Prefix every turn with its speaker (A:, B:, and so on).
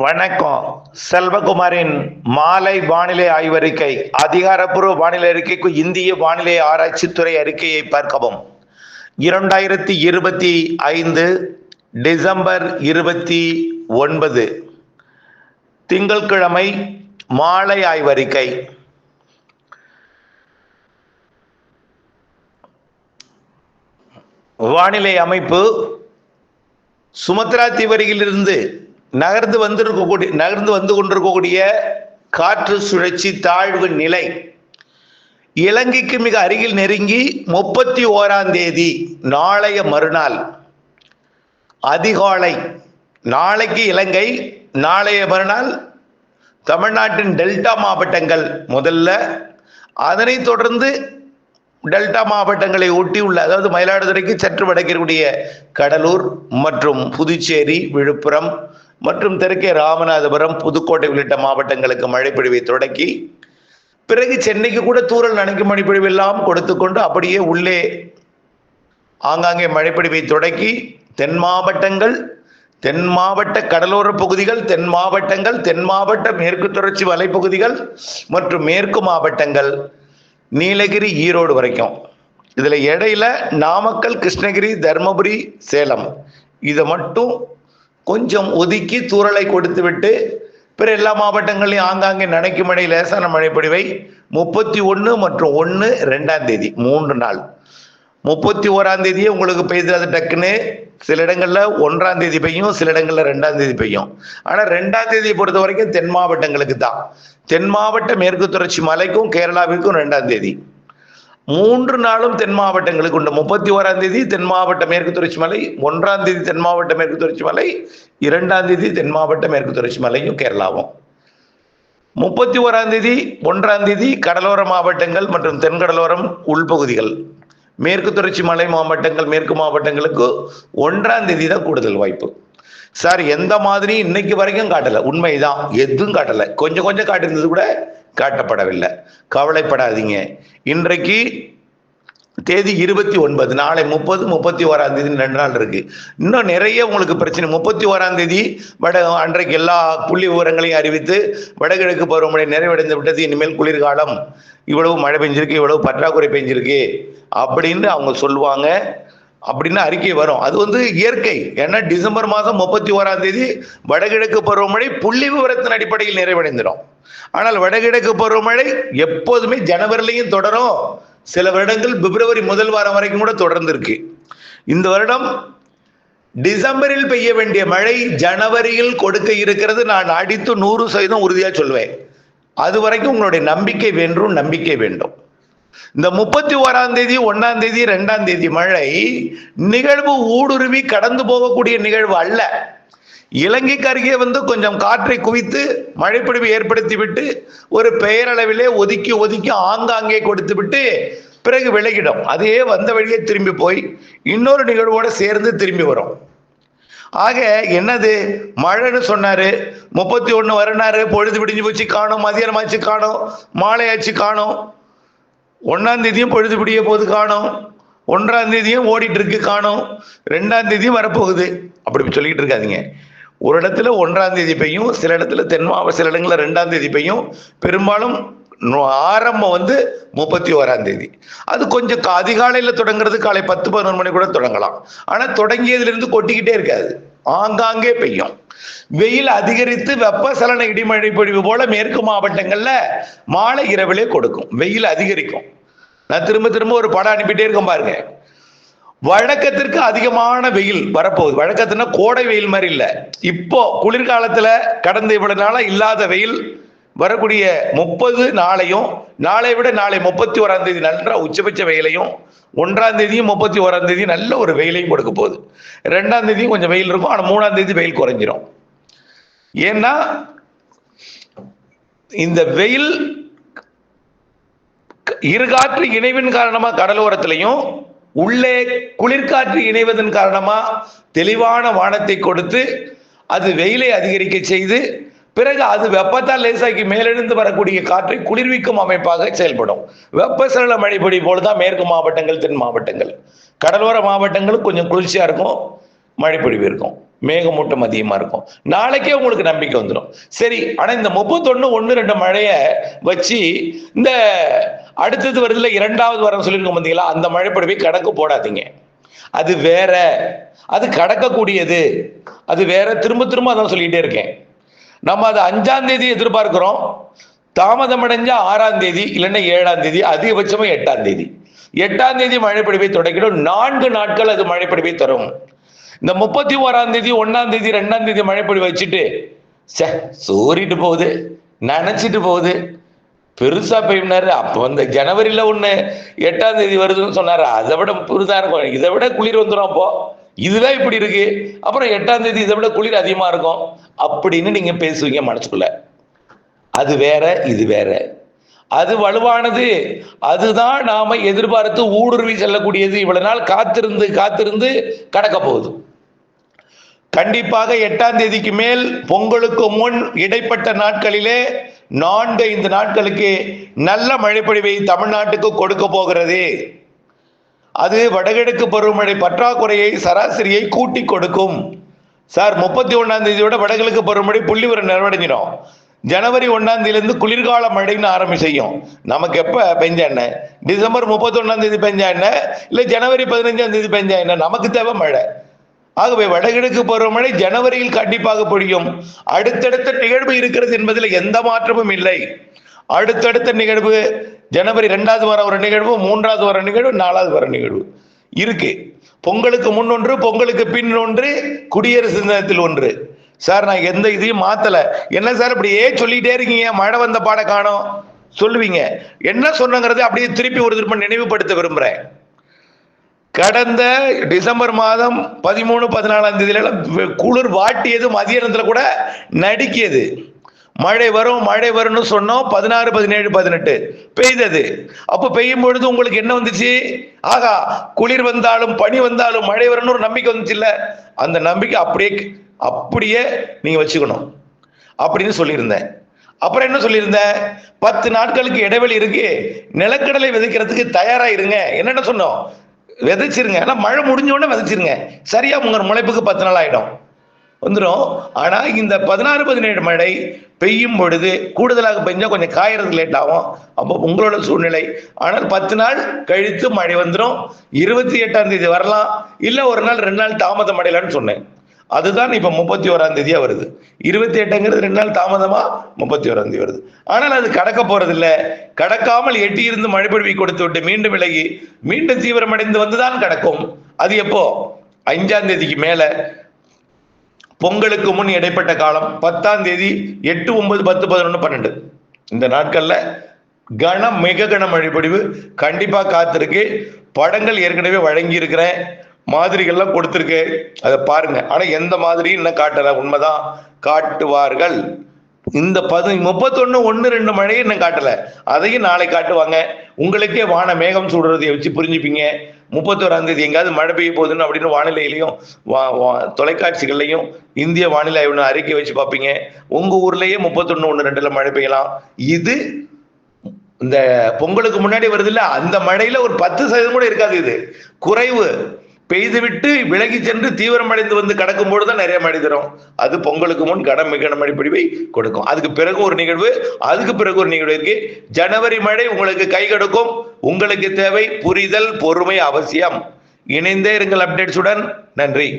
A: வணக்கம். செல்வகுமாரின் மாலை வானிலை ஆய்வறிக்கை. அதிகாரப்பூர்வ வானிலை அறிக்கைக்கு இந்திய வானிலை ஆராய்ச்சித்துறை அறிக்கையை பார்க்கவும். 2025 டிசம்பர் 29 திங்கட்கிழமை மாலை ஆய்வறிக்கை. வானிலை அமைப்பு சுமத்ரா தீவரியிலிருந்து நகர்ந்து வந்து கொண்டிருக்கக்கூடிய காற்று சுழற்சி தாழ்வு நிலை இலங்கைக்கு மிக அருகில் நெருங்கி 31ஆம் தேதி நாளைய மறுநாள் அதிகாலை, நாளைக்கு இலங்கை, நாளைய மறுநாள் தமிழ்நாட்டின் டெல்டா மாவட்டங்கள் முதல்ல, அதனைத் தொடர்ந்து டெல்டா மாவட்டங்களை ஒட்டியுள்ள, அதாவது மயிலாடுதுறைக்கு சற்று வடக்கிற்குரிய கடலூர் மற்றும் புதுச்சேரி, விழுப்புரம் மற்றும் தெற்கே ராமநாதபுரம், புதுக்கோட்டை உள்ளிட்ட மாவட்டங்களுக்கு மழைப்பொழிவை தொடக்கி பிறகு சென்னைக்கு கூட தூறல் நனைக்கும் மழைப்பொழிவு எல்லாம் கொடுத்து கொண்டு அப்படியே உள்ளே ஆங்காங்கே மழைப்பொழிவை தொடக்கி தென் மாவட்டங்கள், தென் மாவட்ட கடலோர பகுதிகள், தென் மாவட்டங்கள், தென் மாவட்ட மேற்கு தொடர்ச்சி மலைப்பகுதிகள் மற்றும் மேற்கு மாவட்டங்கள், நீலகிரி, ஈரோடு வரைக்கும். இதுல இடையில நாமக்கல், கிருஷ்ணகிரி, தர்மபுரி, சேலம் இதை மட்டும் கொஞ்சம் ஒதுக்கி தூறலை கொடுத்து விட்டு பிற எல்லா மாவட்டங்களையும் ஆங்காங்கே நனைக்கும் மழை, லேசான மழைப்பொழிவை 31 மற்றும் 1, 2ஆம் தேதி 3 நாள். 31ஆம் தேதியே உங்களுக்கு பெய்து, அது டக்குன்னு சில இடங்கள்ல 1ஆம் தேதி பெய்யும், சில இடங்கள்ல 2ஆம் தேதி பெய்யும். ஆனா 2ஆம் தேதியை பொறுத்த வரைக்கும் தென் மாவட்டங்களுக்கு தான். தென் மாவட்ட மேற்கு தொடர்ச்சி மலைக்கும் கேரளாவிற்கும் 2ஆம் தேதி. 3 நாளும் தென் மாவட்டங்களுக்கு உண்டு. 31ஆம் தேதி தென் மாவட்ட மேற்கு தொடர்ச்சி மலை, 1ஆம் தேதி தென் மாவட்ட மேற்கு தொடர்ச்சி மலை, 2ஆம் தேதி தென் மாவட்ட மேற்கு தொடர்ச்சி மலையும் கேரளாவும். 31ஆம் தேதி 1ஆம் தேதி கடலோர மாவட்டங்கள் மற்றும் தென்கடலோரம் உள்பகுதிகள், மேற்கு தொடர்ச்சி மலை மாவட்டங்கள், மேற்கு மாவட்டங்களுக்கு 1ஆம் தேதி தான் கூடுதல் வாய்ப்பு. சார், எந்த மாதிரி இன்னைக்கு வரைக்கும் காட்டல, உண்மைதான், எதுவும் காட்டல. கொஞ்சம் கொஞ்சம் காட்டிருந்தது கூட காட்டப்படவில்லை. கவலைப்படாதீங்க. இன்றைக்கு தேதி 29, நாளை 30, 31ஆம் தேதி 2 நாள் இருக்கு. இன்னும் நிறைய உங்களுக்கு பிரச்சனை. 31ஆம் தேதி அன்றைக்கு எல்லா புள்ளி விவரங்களையும் அறிவித்து வடகிழக்கு பருவமழை நிறைவடைந்து விட்டது, இனிமேல் குளிர்காலம், இவ்வளவு மழை பெஞ்சிருக்கு, இவ்வளவு பற்றாக்குறை பெஞ்சிருக்கு அப்படின்னு அவங்க சொல்லுவாங்க. அப்படின்னு அறிக்கை வரும். அது இயற்கை. ஏன்னா டிசம்பர் மாதம் 31ஆம் தேதி வடகிழக்கு பருவமழை புள்ளி விவரத்தின் அடிப்படையில் நிறைவடைந்துடும். ஆனால் வடகிழக்கு பருவமழை எப்போதுமே ஜனவரிலையும் தொடரும். சில வருடங்கள் பிப்ரவரி முதல் வாரம் வரைக்கும் கூட தொடர்ந்து இருக்கு. இந்த வருடம் டிசம்பரில் பெய்ய வேண்டிய மழை ஜனவரியில் கொடுக்க இருக்கிறது. நான் அடித்து 100% உறுதியா சொல்வேன். அது வரைக்கும் உங்களுடைய நம்பிக்கை வேண்டும், நம்பிக்கை வேண்டும். இந்த 31ஆம் தேதி, 1ஆம் தேதி, 2ஆம் தேதி மழை நிகழ்வு ஊடுருவி கடந்து போகக்கூடிய நிகழ்வு அல்ல. இலங்கைக்கு அருகே கொஞ்சம் காற்றை குவித்து மழைப்பொழிவு ஏற்படுத்தி விட்டு ஒரு பெயரளவிலே ஒதுக்கி ஒதுக்கி ஆங்காங்கே கொடுத்து விட்டு பிறகு விலகிடும். அதே வந்த வழியே திரும்பி போய் இன்னொரு நிகழ்வோட சேர்ந்து திரும்பி வரும். ஆக என்னது மழைன்னு சொன்னாரு, 31 வரனாரு, பொழுது விடிஞ்சு போச்சு காணும், மதியானமாச்சு காணும், மாலையாச்சு காணும், 1ஆம் தேதியும் பொழுது விடிய போது காணும், 1ஆம் தேதியும் ஓடிட்டு இருக்கு காணும், 2ஆம் தேதியும் வரப்போகுது. அப்படி சொல்லிட்டு இருக்காதீங்க. ஒரு இடத்துல 1ஆம் தேதி பெய்யும், சில இடத்துல சில இடங்கள்ல 2ஆம் தேதி பெய்யும். பெரும்பாலும் ஆரம்பம் 31ஆம் தேதி. அது கொஞ்சம் அதிகாலையில தொடங்குறது, காலை 10, 11 மணி கூட தொடங்கலாம். ஆனா தொடங்கியதிலிருந்து கொட்டிக்கிட்டே இருக்காது, ஆங்காங்கே பெய்யும். வெயில் அதிகரித்து வெப்பசலன இடிமழை பொழிவு போல மேற்கு மாவட்டங்கள்ல மாலை இரவிலே கொடுக்கும். வெயில் அதிகரிக்கும். நான் திரும்ப திரும்ப ஒரு படம் அனுப்பிட்டே இருக்கேன் பாருங்க. வழக்கத்திற்கு அதிகமான வெயில் வரப்போகுது. வழக்கத்துனா கோடை வெயில் மாதிரி இல்ல. இப்போ குளிர்காலத்துல கடந்த இவ்வளவு நாளா இல்லாத வெயில் வரக்கூடிய 30 நாளையும், நாளை விட நாளை 31ஆம் தேதி நல்ல உச்சபட்ச வெயிலையும், 1ஆம் தேதியும் 31ஆம் தேதியும் நல்ல ஒரு வெயிலையும் கொடுக்க போகுது. 2ஆம் தேதியும் கொஞ்சம் வெயில் இருக்கும். ஆனா 3ஆம் தேதி வெயில் குறைஞ்சிரும். ஏன்னா இந்த வெயில் இருகாற்று இணைவின் காரணமா கடலோரத்திலையும், உள்ளே குளிர்காற்று இணைவதன் காரணமா தெளிவான வானத்தை கொடுத்து அது வெயிலை அதிகரிக்க செய்து பிறகு அது வெப்பத்தால் லேசாக்கி மேலெழுந்து வரக்கூடிய காற்றை குளிர்விக்கும் அமைப்பாக செயல்படும். வெப்பசலன மழைப்பொழி போலதான் மேற்கு மாவட்டங்கள், தென் மாவட்டங்கள், கடலோர மாவட்டங்களுக்கு கொஞ்சம் குளிர்ச்சியா இருக்கும், மழைப்பொழிவு இருக்கும். மேகமூட்டம் அதிகமா இருக்கும். நாளைக்கே உங்களுக்கு நம்பிக்கை வந்துடும். சரி, ஆனா இந்த 31, 1, 2 மழைய வச்சு இந்த அடுத்தது வருதுல 2வது வாரம் சொல்லியிருக்கோம் பார்த்தீங்களா, அந்த மழைப்பொழிவை கணக்கு போடாதீங்க. அது வேற, அது கடக்கக்கூடியது, அது வேற. திரும்ப திரும்ப அதான் சொல்லிட்டே இருக்கேன். நம்ம அது 5ஆம் தேதி எதிர்பார்க்கிறோம், தாமதம் அடைஞ்சா 6ஆம் தேதி, இல்லைன்னா 7ஆம் தேதி, அதிகபட்சமா 8ஆம் தேதி. 8ஆம் தேதி மழைப்பொழிவை தொடங்கிடும். 4 நாட்கள் அது மழைப்பொழிவை தரும். இந்த 31ஆம் தேதி, 1ஆம் தேதி, 2ஆம் தேதி மழைப்பொழிவை வச்சுட்டு சோறிட்டு போகுது, நினைச்சிட்டு போகுது, பெருசா பெய்யினாரு. அப்ப வந்து ஜனவரியில 8ஆம் தேதி வருதுன்னு சொன்னாரு. அதை விட பெருசா இருக்கும், இதை விட குளிர் வந்துடும். அப்போ இதுதான் இப்படி இருக்கு, அப்புறம் 8ஆம் தேதி இதை விட குளிர் அதிகமா இருக்கும் அப்படின்னு நீங்க பேசுவீங்க மனசுக்குள்ள. அது வேற, இது வேற. அது வலுவானது, அதுதான் நாம எதிர்பார்த்து ஊடுருவி செல்லக்கூடியது. இவ்வளவு நாள் காத்திருந்து காத்திருந்து கடக்க போகுது. கண்டிப்பாக 8ஆம் தேதிக்கு மேல், பொங்கலுக்கு முன் இடைப்பட்ட நாட்களிலே 4-5 நாட்களுக்கு நல்ல மழைப்பொழிவை தமிழ்நாட்டுக்கு கொடுக்க போகிறது. அது வடகிழக்கு பருவமழை பற்றாக்குறையை, சராசரியை கூட்டி கொடுக்கும். சார், 31ஆம் தேதியோட வடகிழக்கு பருவமழை புள்ளிவிவரம் நிறைவடைஞ்சிடும். ஜனவரி 1ஆம் தேதியிலிருந்து குளிர்கால மழைன்னு ஆரம்பிச்சையும். நமக்கு எப்ப பெஞ்சா என்ன? டிசம்பர் 31ஆம் தேதி பெஞ்சா என்ன, இல்ல ஜனவரி 15ஆம் தேதி பெஞ்சா என்ன? நமக்கு தேவை மழை. ஆகவே வடகிழக்கு பருவமழை ஜனவரியில் கண்டிப்பாக பொழியும். அடுத்தடுத்த நிகழ்வு இருக்கிறது என்பதில் எந்த மாற்றமும் இல்லை. அடுத்தடுத்த நிகழ்வு ஜனவரி 2வது வாரம் ஒரு நிகழ்வு, 3வது வாரம் நிகழ்வு, 4வது வாரம் நிகழ்வு இருக்கு. பொங்கலுக்கு முன் ஒன்று, பொங்கலுக்கு பின் ஒன்று, குடியரசு தினத்தில் ஒன்று. சார், நான் எந்த இதையும் மாத்தல. என்ன சார் இப்படியே சொல்லிட்டே இருக்கீங்க, மழை வந்த பாட காணோம் சொல்லுவீங்க. என்ன சொன்னங்கிறது அப்படியே திருப்பி ஒரு திரும்ப நினைவுபடுத்த விரும்புறேன். கடந்த டிசம்பர் மாதம் 13, 14ஆம் தேதியில குளிர் வாட்டியது, மதிய நேரத்தில் கூட நடுக்கியது. மழை வரும் மழை வரும்னு சொன்னோம். 16, 17, 18 பெய்தது. அப்ப பெய்யும் பொழுது உங்களுக்கு என்ன வந்துச்சு? ஆகா, குளிர் வந்தாலும் பனி வந்தாலும் மழை வரும்னு ஒரு நம்பிக்கை வந்துச்சு இல்ல? அந்த நம்பிக்கை அப்படியே நீங்க வச்சுக்கணும் அப்படின்னு சொல்லியிருந்தேன். அப்புறம் என்ன சொல்லியிருந்தேன்? 10 நாட்களுக்கு இடைவெளி இருக்கு, நிலக்கடலை விதைக்கிறதுக்கு தயாரா இருங்க. என்னென்ன சொன்னோம்? விதைச்சிருங்க, ஆனா மழை முடிஞ்ச உடனே விதைச்சிருங்க. சரியா உங்க முளைப்புக்கு 10 நாள் ஆயிடும், வந்துடும். ஆனா இந்த 16, 17 மழை பெய்யும் பொழுது கூடுதலாக பெஞ்சா கொஞ்சம் காயறது லேட் ஆகும். அப்போ உங்களோட சூழ்நிலை. ஆனால் 10 நாள் கழித்து மழை வந்துடும். 28ஆம் தேதி வரலாம், இல்ல ஒரு நாள் 2 நாள் தாமதம் அடையலான்னு சொன்னேன். அதுதான் இப்ப 31ஆம் தேதியா வருது. 28ங்கிறது 2 நாள் தாமதமா 31ஆம் தேதி வருது. ஆனால் அது கடக்க போறது இல்ல. கடக்காமல் எட்டி இருந்து மழைப்பொழிவை கொடுத்து விட்டு மீண்டும் விலகி மீண்டும் தீவிரமடைந்து வந்துதான் கடக்கும். அது எப்போ? 5ஆம் தேதிக்கு மேல, பொங்கலுக்கு முன் இடைப்பட்ட காலம் 10ஆம் தேதி, 8, 9, 10, 11, 12 இந்த நாட்கள்ல மிக கன மழைப்பொழிவு கண்டிப்பா காத்திருக்கு. படங்கள் ஏற்கனவே வழங்கி இருக்கிறேன், மாதிரிகள்லாம் கொடுத்திருக்கு, அதை பாருங்க. ஆனா எந்த மாதிரி இன்னும் காட்டல. உண்மைதான், காட்டுவார்கள். இந்த 31, 1, 2 மழையை இன்னும் காட்டல, அதையும் நாளை காட்டுவாங்க. உங்களுக்கே வான மேகம் சூடுறதை வச்சு புரிஞ்சுப்பீங்க. 31ஆம் தேதி எங்காவது மழை பெய்ய போகுதுன்னு அப்படின்னு வானிலையிலையும் தொலைக்காட்சிகள்லையும் இந்திய வானிலை ஆய்வு அறிக்கை வச்சு பார்ப்பீங்க. உங்க ஊர்லயே 31, 1, 2ல மழை பெய்யலாம். இது இந்த பொங்கலுக்கு முன்னாடி வருது இல்ல, அந்த மழையில ஒரு 10% கூட இருக்காது. இது குறைவு. பெய்துவிட்டு விலகி சென்று தீவிரமடைந்து வந்து கடக்கும் பொழுதுதான் நிறைய மழை தரும். அது பொங்கலுக்கு முன் மிக மழை பொழிவை கொடுக்கும். அதுக்கு பிறகு ஒரு நிகழ்வு, அதுக்கு பிறகு ஒரு நிகழ்வு இருக்கு. ஜனவரி மழை உங்களுக்கு கை கொடுக்கும். உங்களுக்கு தேவை புரிதல், பொறுமை அவசியம். இணைந்தே இருங்கள் அப்டேட்ஸுடன். நன்றி.